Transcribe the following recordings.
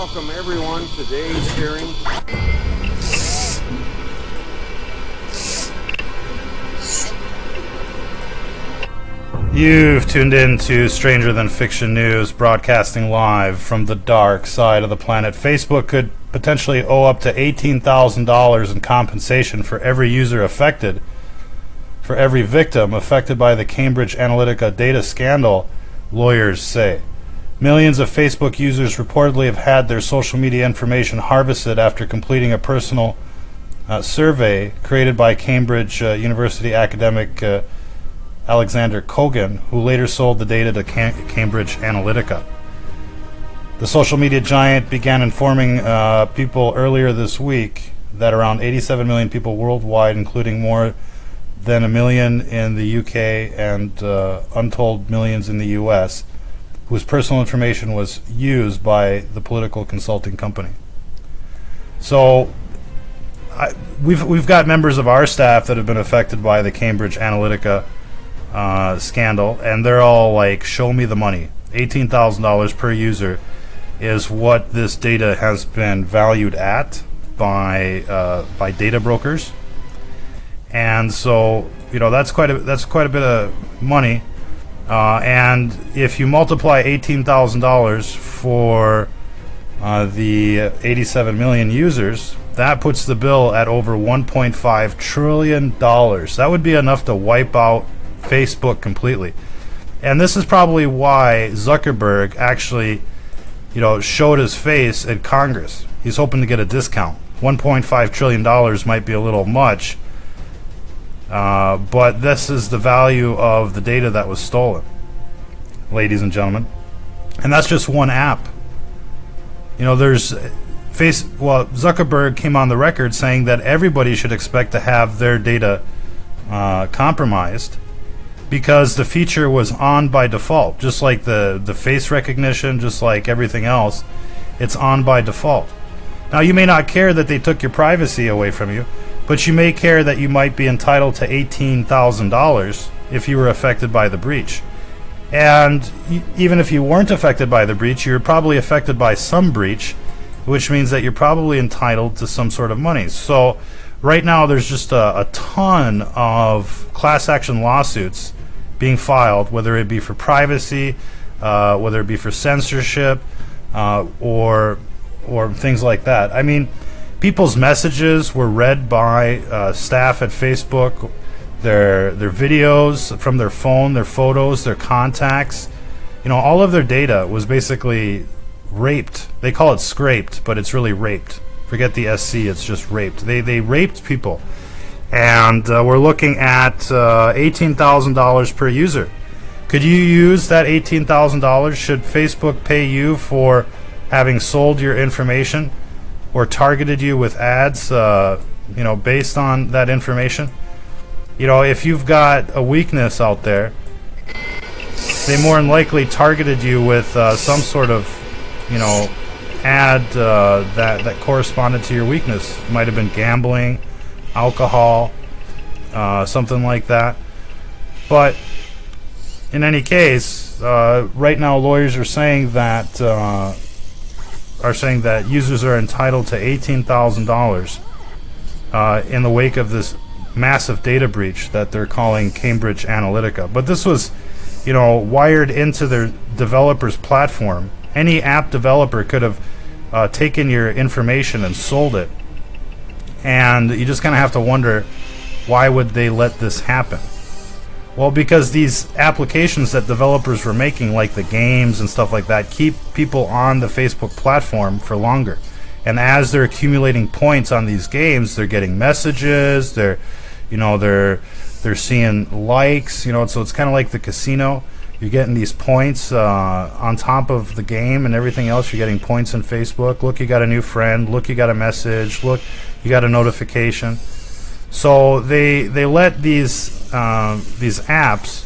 welcome everyone to today's hearing. You've tuned in to Stranger Than Fiction News, broadcasting live from the dark side of the planet. Facebook could potentially owe up to $18,000 in compensation for every user affected, for every victim affected by the Cambridge Analytica data scandal, lawyers say. Millions of Facebook users reportedly have had their social media information harvested after completing a personal survey created by Cambridge University academic Alexander Kogan, who later sold the data to Cambridge Analytica. The social media giant began informing people earlier this week that around 87 million people worldwide, including more than 1 million in the UK and untold millions in the US, whose personal information was used by the political consulting company. So we've got members of our staff that have been affected by the Cambridge Analytica scandal, and they're all like, show me the money. $18,000 per user is what this data has been valued at by data brokers. And so, you know, that's quite a bit of money. And if you multiply $18,000 for the 87 million users, that puts the bill at over $1.5 trillion. That would be enough to wipe out Facebook completely. And this is probably why Zuckerberg actually, you know, showed his face at Congress. He's hoping to get a discount. $1.5 trillion might be a little much, but this is the value of the data that was stolen, ladies and gentlemen. And that's just one app. You know, Zuckerberg came on the record saying that everybody should expect to have their data compromised, because the feature was on by default. Just like the face recognition, just like everything else, it's on by default. Now, you may not care that they took your privacy away from you, but you may care that you might be entitled to $18,000 if you were affected by the breach. And even if you weren't affected by the breach, you're probably affected by some breach, which means that you're probably entitled to some sort of money. So right now there's just a ton of class action lawsuits being filed, whether it be for privacy, whether it be for censorship, or things like that. I mean, people's messages were read by staff at Facebook, their videos from their phone, their photos, their contacts. You know, all of their data was basically raped. They call it scraped, but it's really raped. Forget the SC, it's just raped. They raped people. And we're looking at $18,000 per user. Could you use that $18,000? Should Facebook pay you for having sold your information or targeted you with ads, you know, based on that information? You know, if you've got a weakness out there, they more than likely targeted you with some sort of, you know, ad that corresponded to your weakness. It might have been gambling, alcohol, something like that. But in any case, right now lawyers are saying that users are entitled to $18,000 in the wake of this massive data breach that they're calling Cambridge Analytica. But this was, you know, wired into their developer's platform. Any app developer could have taken your information and sold it. And you just kind of have to wonder, why would they let this happen? Well, because these applications that developers were making, like the games and stuff like that, keep people on the Facebook platform for longer. And as they're accumulating points on these games, they're getting messages, they're seeing likes, you know, so it's kind of like the casino. You're getting these points on top of the game and everything else. You're getting points in Facebook. Look, you got a new friend. Look, you got a message. Look, you got a notification. So they let these apps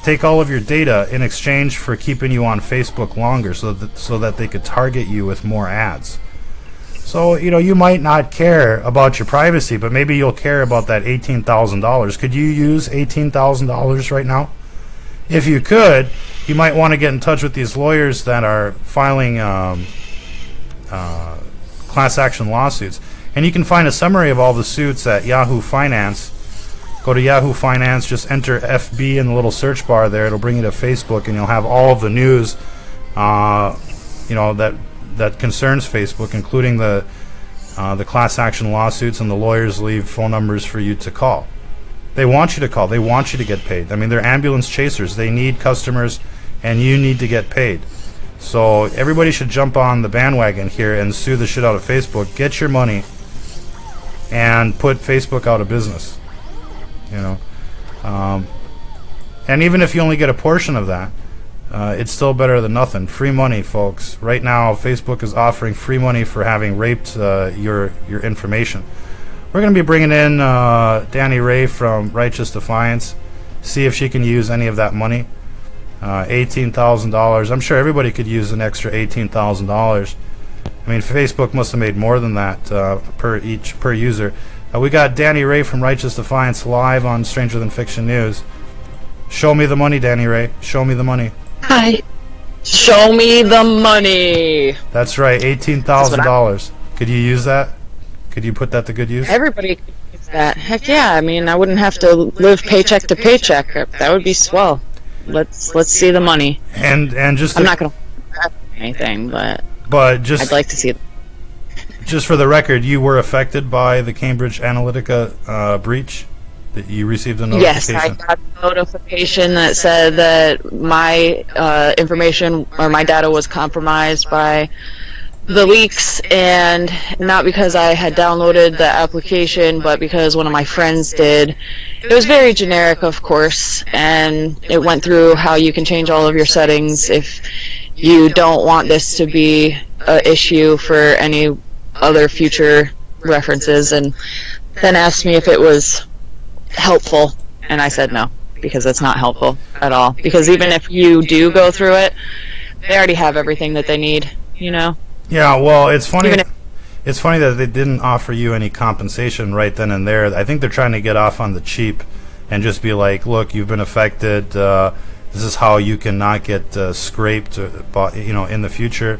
take all of your data in exchange for keeping you on Facebook longer, so that they could target you with more ads. So, you know, you might not care about your privacy, but maybe you'll care about that $18,000. Could you use $18,000 right now? If you could, you might want to get in touch with these lawyers that are filing class action lawsuits. And you can find a summary of all the suits at Yahoo Finance. Go to Yahoo Finance, just enter FB in the little search bar there. It'll bring you to Facebook, and you'll have all of the news, that concerns Facebook, including the class action lawsuits, and the lawyers leave phone numbers for you to call. They want you to call. They want you to get paid. I mean, they're ambulance chasers. They need customers, and you need to get paid. So everybody should jump on the bandwagon here and sue the shit out of Facebook. Get your money and put Facebook out of business. And even if you only get a portion of that, it's still better than nothing. Free money, folks. Right now, Facebook is offering free money for having raped your information. We're going to be bringing in Danny Ray from Righteous Defiance, see if she can use any of that money. $18,000. I'm sure everybody could use an extra $18,000. I mean, Facebook must have made more than that per user. We got Danny Ray from Righteous Defiance live on Stranger Than Fiction News. Show me the money, Danny Ray. Show me the money. Hi. Show me the money. That's right, $18,000. Could you use that? Could you put that to good use? Everybody could use that. Heck yeah. I mean, I wouldn't have to live paycheck to paycheck. That would be swell. Let's see the money. And just I'm not going to anything, but just I'd like to see it. Just for the record, you were affected by the Cambridge Analytica breach? That you received a notification? Yes, I got a notification that said that my information or my data was compromised by the leaks, and not because I had downloaded the application, but because one of my friends did. It was very generic, of course, and it went through how you can change all of your settings if you don't want this to be an issue for any other future references, and then asked me if it was helpful, and I said no, because it's not helpful at all. Because even if you do go through it, they already have everything that they need, Yeah, well, it's funny. It's funny that they didn't offer you any compensation right then and there. I think they're trying to get off on the cheap and just be like, "Look, you've been affected. This is how you can not get scraped, in the future."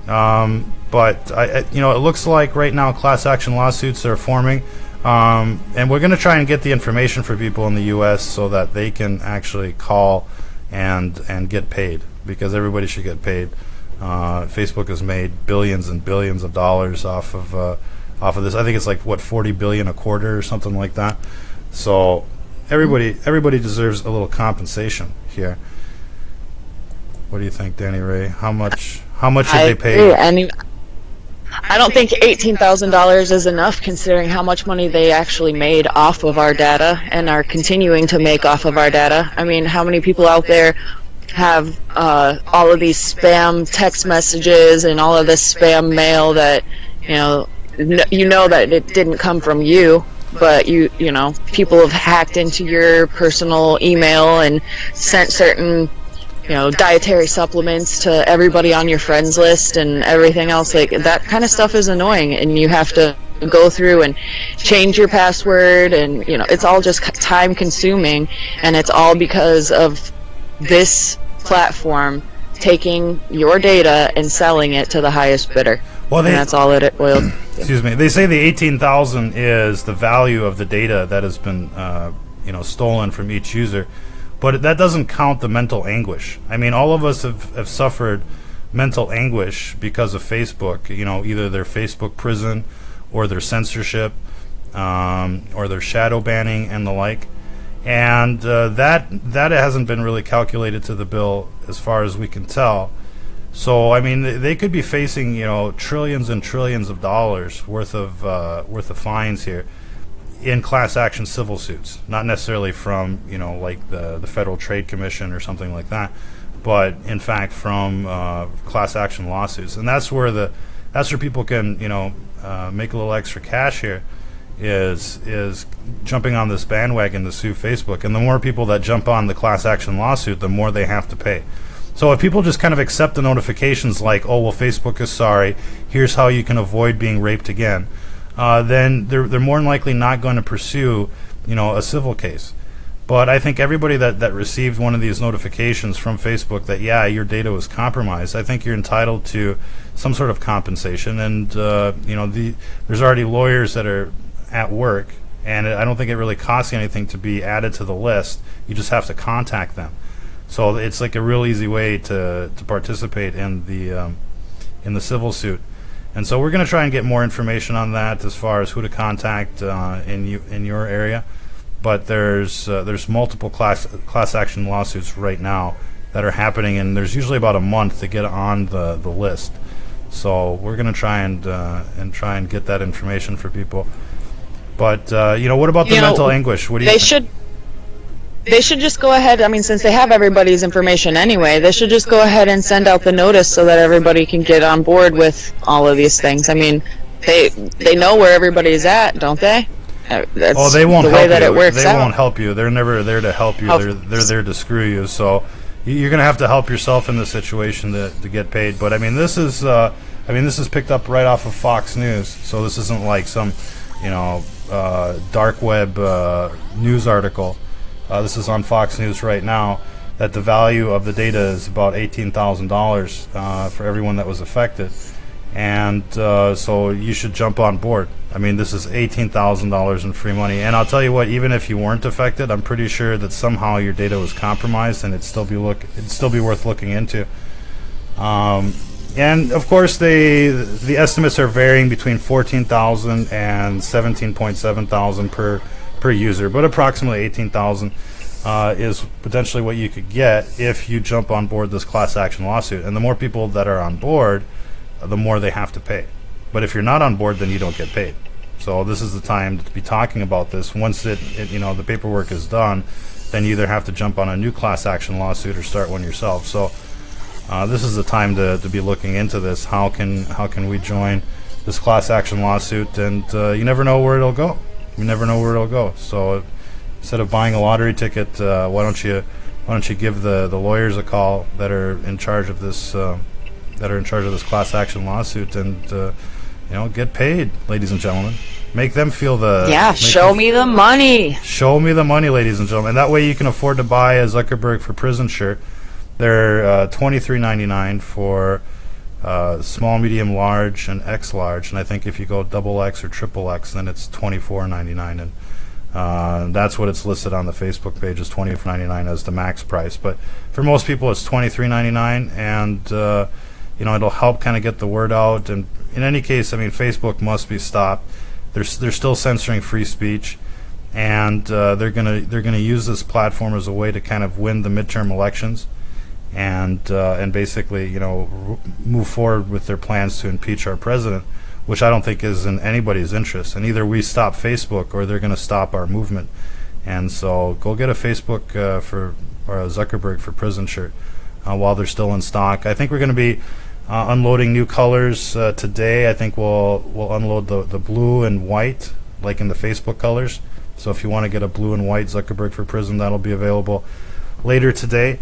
But it looks like right now class action lawsuits are forming, and we're going to try and get the information for people in the U.S. so that they can actually call and get paid, because everybody should get paid. Facebook has made billions and billions of dollars off of this. I think it's like $40 billion a quarter or something like that. So everybody deserves a little compensation here. What do you think, Danny Ray? How much should they pay? I don't think $18,000 is enough, considering how much money they actually made off of our data and are continuing to make off of our data. I mean, how many people out there have all of these spam text messages and all of this spam mail that that it didn't come from you, but people have hacked into your personal email and sent certain dietary supplements to everybody on your friends list and everything else. Like, that kind of stuff is annoying, and you have to go through and change your password, and it's all just time consuming, and it's all because of this platform taking your data and selling it to the highest bidder. Well, and that's all it boils. Excuse me. They say the 18,000 is the value of the data that has been stolen from each user. But that doesn't count the mental anguish. I mean, all of us have suffered mental anguish because of Facebook. Either their Facebook prison or their censorship or their shadow banning and the like. And that hasn't been really calculated to the bill as far as we can tell. So, I mean, they could be facing, trillions and trillions of dollars worth of fines here in class action civil suits, not necessarily from like the Federal Trade Commission or something like that, but in fact from class action lawsuits. And that's where people can make a little extra cash here, is jumping on this bandwagon to sue Facebook. And the more people that jump on the class action lawsuit, the more they have to pay. So if people just kind of accept the notifications like, oh well, Facebook is sorry, here's how you can avoid being raped again, then they're more than likely not going to pursue, a civil case. But I think everybody that received one of these notifications from Facebook that, yeah, your data was compromised, I think you're entitled to some sort of compensation. And there's already lawyers that are at work, and I don't think it really costs you anything to be added to the list. You just have to contact them. So it's like a real easy way to participate in the civil suit. And so we're going to try and get more information on that as far as who to contact in your area. But there's multiple class action lawsuits right now that are happening, and there's usually about a month to get on the list. So we're going to try and get that information for people. But what about the mental anguish? What do you think? They should just go ahead. I mean, since they have everybody's information anyway, they should just go ahead and send out the notice so that everybody can get on board with all of these things. I mean, they know where everybody's at, don't they? That's they won't the way help that you. it works They out. won't help you. They're never there to help you. They're there to screw you. So you're going to have to help yourself in this situation to get paid. But I mean, this is picked up right off of Fox News. So this isn't like some dark web news article. This is on Fox News right now, that the value of the data is about $18,000 for everyone that was affected. And so you should jump on board. I mean, this is $18,000 in free money. And I'll tell you what, even if you weren't affected, I'm pretty sure that somehow your data was compromised, and it'd still be worth looking into. And of course, the estimates are varying between 14,000 and 17.7 thousand per user, but approximately 18,000 is potentially what you could get if you jump on board this class action lawsuit. And the more people that are on board, the more they have to pay. But if you're not on board, then you don't get paid. So this is the time to be talking about this. Once the paperwork is done, then you either have to jump on a new class action lawsuit or start one yourself. So this is the time to be looking into this. How can we join this class action lawsuit? And you never know where it'll go. You never know where it'll go. So instead of buying a lottery ticket, why don't you give the lawyers a call that are in charge of this class action lawsuit, and get paid, ladies and gentlemen. Make them feel show me the money. Show me the money, ladies and gentlemen. And that way you can afford to buy a Zuckerberg for Prison shirt. They're $23.99 for small, medium, large, and X large. And I think if you go double X or triple X, then it's $24.99. And that's what it's listed on the Facebook page, is $24.99 as the max price. But for most people, it's $23.99, and it'll help kind of get the word out. And in any case, I mean, Facebook must be stopped. They're still censoring free speech, and they're gonna use this platform as a way to kind of win the midterm elections, and basically move forward with their plans to impeach our president, which I don't think is in anybody's interest. And either we stop Facebook, or they're going to stop our movement. And so go get a Facebook or a Zuckerberg for Prison shirt while they're still in stock. I think we're going to be unloading new colors today. I think we'll unload the blue and white, like in the Facebook colors. So if you want to get a blue and white Zuckerberg for Prison, that'll be available later today.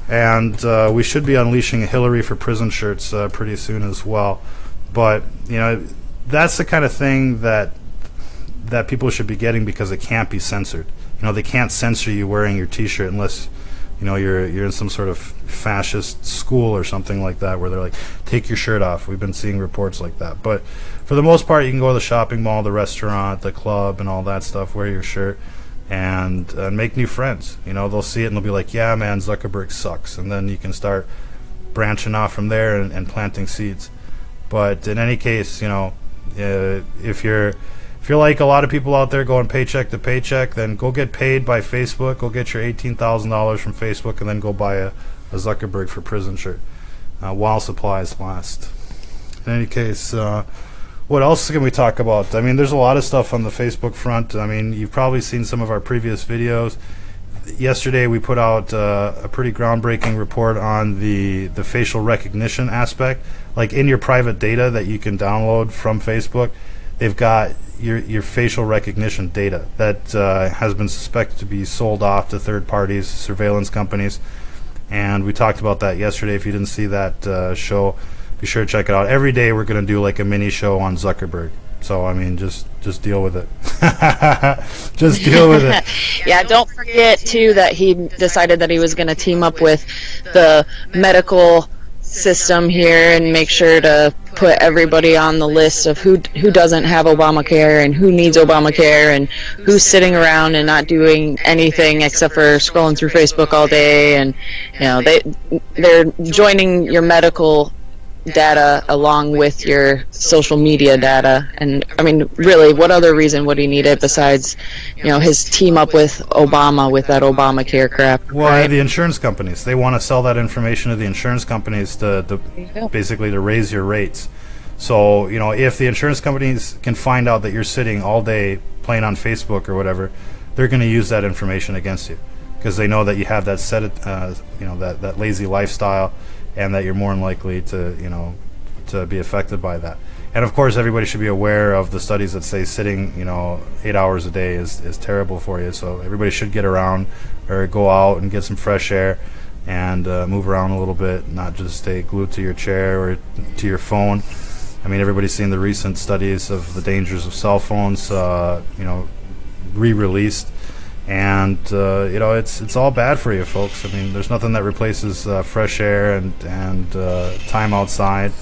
And we should be unleashing a Hillary for Prison shirts pretty soon as well. But that's the kind of thing that people should be getting, because it can't be censored. They can't censor you wearing your T-shirt unless you're in some sort of fascist school or something like that, where they're like, take your shirt off. We've been seeing reports like that. But for the most part, you can go to the shopping mall, the restaurant, the club, and all that stuff. Wear your shirt and make new friends. They'll see it and they'll be like, yeah, man, Zuckerberg sucks. And then you can start branching off from there and planting seeds. But in any case, if you're like a lot of people out there going paycheck to paycheck, then go get paid by Facebook. Go get your $18,000 from Facebook, and then go buy a Zuckerberg for Prison shirt while supplies last. In any case, what else can we talk about? I mean, there's a lot of stuff on the Facebook front. I mean, you've probably seen some of our previous videos. Yesterday we put out a pretty groundbreaking report on the facial recognition aspect. Like in your private data that you can download from Facebook, they've got your facial recognition data that has been suspected to be sold off to third parties, surveillance companies. And we talked about that yesterday. If you didn't see that show, be sure to check it out. Every day we're going to do like a mini show on Zuckerberg. So, I mean, just deal with it. Just deal with it. Yeah, don't forget, too, that he decided that he was going to team up with the medical system here and make sure to put everybody on the list of who doesn't have Obamacare and who needs Obamacare and who's sitting around and not doing anything except for scrolling through Facebook all day. And they're joining your medical data along with your social media data. And I mean, really, what other reason would he need it besides his team up with Obama with that Obamacare crap? Well, right? the insurance companies, they want to sell that information to the insurance companies to basically to raise your rates. So if the insurance companies can find out that you're sitting all day playing on Facebook or whatever, they're going to use that information against you because they know that you have that that lazy lifestyle, and that you're more than likely to be affected by that. And of course, everybody should be aware of the studies that say sitting 8 hours a day is terrible for you. So everybody should get around or go out and get some fresh air and move around a little bit, not just stay glued to your chair or to your phone. I mean, everybody's seen the recent studies of the dangers of cell phones, re-released. And it's all bad for you, folks. I mean, there's nothing that replaces fresh air and time outside,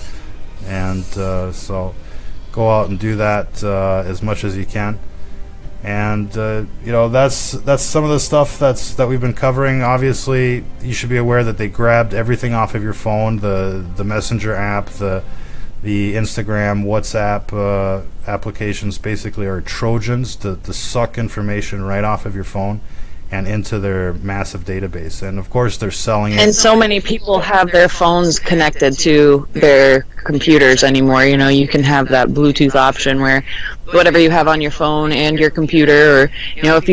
and so go out and do that as much as you can. And that's some of the stuff that we've been covering. Obviously, you should be aware that they grabbed everything off of your phone, the Messenger app, the Instagram, WhatsApp applications basically are Trojans to suck information right off of your phone and into their massive database. And of course, they're selling it. And so many people have their phones connected to their computers anymore. You can have that Bluetooth option where whatever you have on your phone and your computer, or if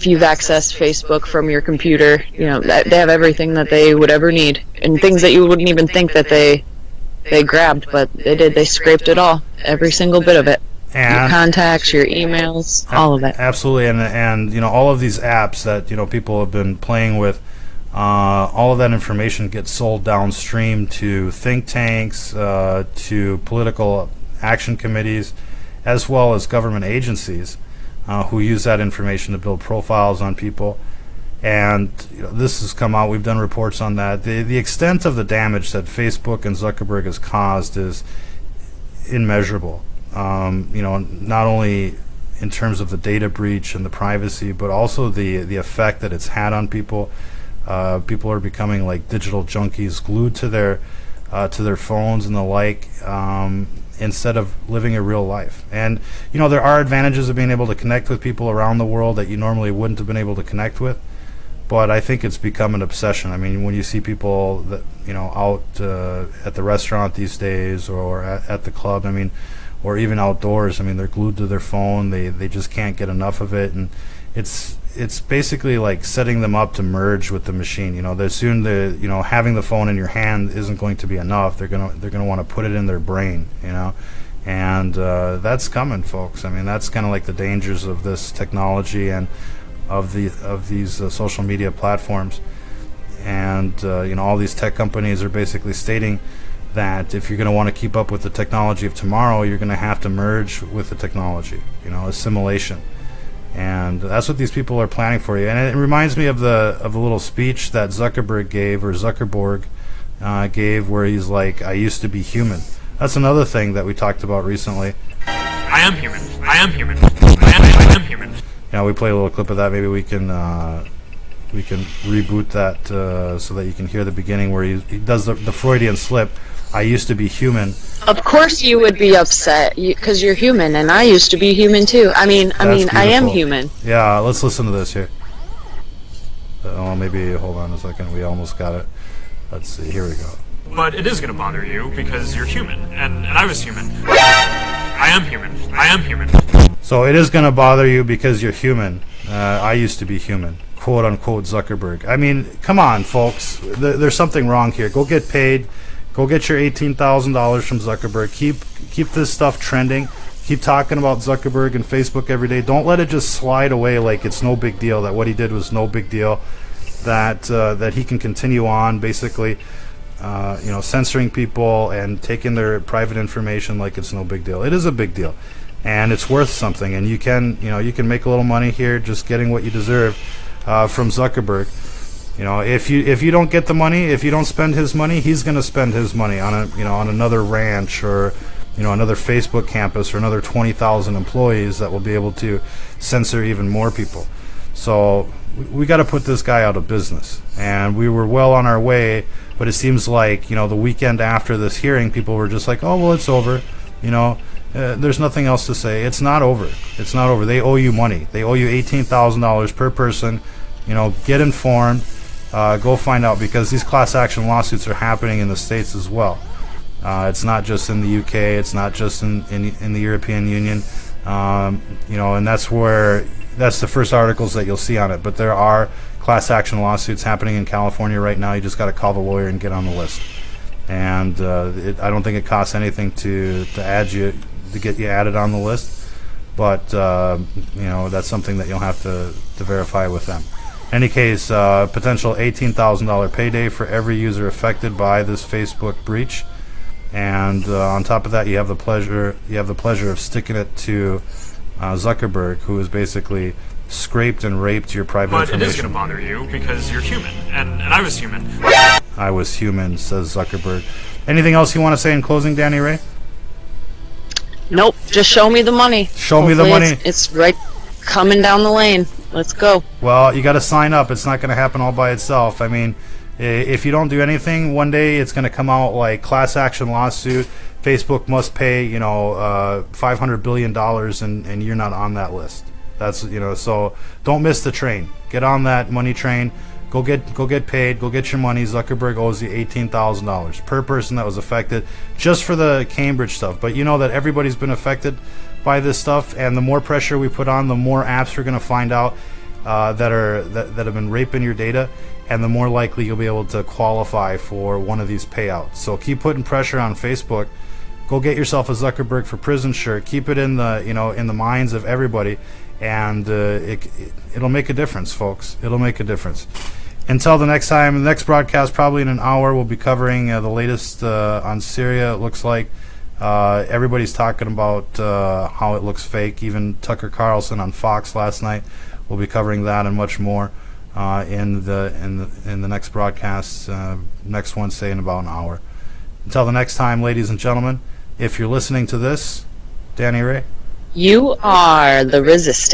you've accessed Facebook from your computer, they have everything that they would ever need, and things that you wouldn't even think that they grabbed, but they did. They scraped it all, every single bit of it. And your contacts, your emails, all of it. Absolutely, and all of these apps that people have been playing with, all of that information gets sold downstream to think tanks, to political action committees, as well as government agencies who use that information to build profiles on people. And this has come out. We've done reports on that. The extent of the damage that Facebook and Zuckerberg has caused is immeasurable. Not only in terms of the data breach and the privacy, but also the effect that it's had on people. People are becoming like digital junkies, glued to their phones and the like, instead of living a real life. And there are advantages of being able to connect with people around the world that you normally wouldn't have been able to connect with. But I think it's become an obsession. I mean, when you see people that out at the restaurant these days, or at the club, I mean, or even outdoors, I mean, they're glued to their phone. They just can't get enough of it, and it's basically like setting them up to merge with the machine. Soon having the phone in your hand isn't going to be enough. They're gonna want to put it in their brain. And that's coming, folks. I mean, that's kind of like the dangers of this technology and of these social media platforms. And all these tech companies are basically stating that if you're going to want to keep up with the technology of tomorrow, you're going to have to merge with the technology, assimilation. And that's what these people are planning for you. And it reminds me of the little speech that Zuckerberg gave, where he's like, "I used to be human." That's another thing that we talked about recently. I am human. I am human. I am human. We play a little clip of that. Maybe we can reboot that so that you can hear the beginning where he does the Freudian slip. I used to be human. Of course you would be upset because you're human, and I used to be human too. I mean, I am human. Yeah, let's listen to this here. Maybe hold on a second. We almost got it. Let's see. Here we go. But it is going to bother you because you're human, and I was human. I am human. I am human. So it is going to bother you because you're human. I used to be human. Quote unquote Zuckerberg. I mean, come on, folks. There's something wrong here. Go get paid. Go get your $18,000 from Zuckerberg. Keep this stuff trending. Keep talking about Zuckerberg and Facebook every day. Don't let it just slide away like it's no big deal, that what he did was no big deal, that he can continue on basically censoring people and taking their private information like it's no big deal. It is a big deal, and it's worth something, and you can make a little money here just getting what you deserve from Zuckerberg. You know, if you don't get the money, if you don't spend his money, he's going to spend his money on on another ranch, or another Facebook campus, or another 20,000 employees that will be able to censor even more people. So we got to put this guy out of business. And we were well on our way, but it seems like the weekend after this hearing, people were just like, oh well, it's over. There's nothing else to say. It's not over. It's not over. They owe you money. They owe you $18,000 per person. Get informed. Go find out, because these class action lawsuits are happening in the States as well. It's not just in the UK. It's not just in the European Union. And that's the first articles that you'll see on it. But there are class action lawsuits happening in California right now. You just got to call the lawyer and get on the list. And I don't think it costs anything to get you added on the list. But that's something that you'll have to verify with them. In any case, potential $18,000 payday for every user affected by this Facebook breach, and on top of that, you have the pleasure of sticking it to Zuckerberg, who has basically scraped and raped your private information. But it is going to bother you because you're human, and I was human. I was human, says Zuckerberg. Anything else you want to say in closing, Danny Ray? Nope, just show me the money. Show me the money. It's right coming down the lane. Let's go. Well, you got to sign up. It's not going to happen all by itself. I mean, if you don't do anything, one day it's going to come out like class action lawsuit. Facebook must pay, $500 billion, and you're not on that list. That's so don't miss the train. Get on that money train. Go get paid. Go get your money. Zuckerberg owes you $18,000 per person that was affected just for the Cambridge stuff. But you know that everybody's been affected by this stuff, and the more pressure we put on, the more apps we're going to find out that have been raping your data, and the more likely you'll be able to qualify for one of these payouts. So keep putting pressure on Facebook. Go get yourself a Zuckerberg for prison shirt. Keep it in the minds of everybody, and it'll make a difference, folks. It'll make a difference. Until the next time, the next broadcast, probably in an hour, we'll be covering the latest on Syria. It looks like everybody's talking about how it looks fake. Even Tucker Carlson on Fox last night. We'll be covering that and much more in the next broadcast. Next one, say in about an hour. Until the next time, ladies and gentlemen, if you're listening to this, Danny Ray, You are the resistance.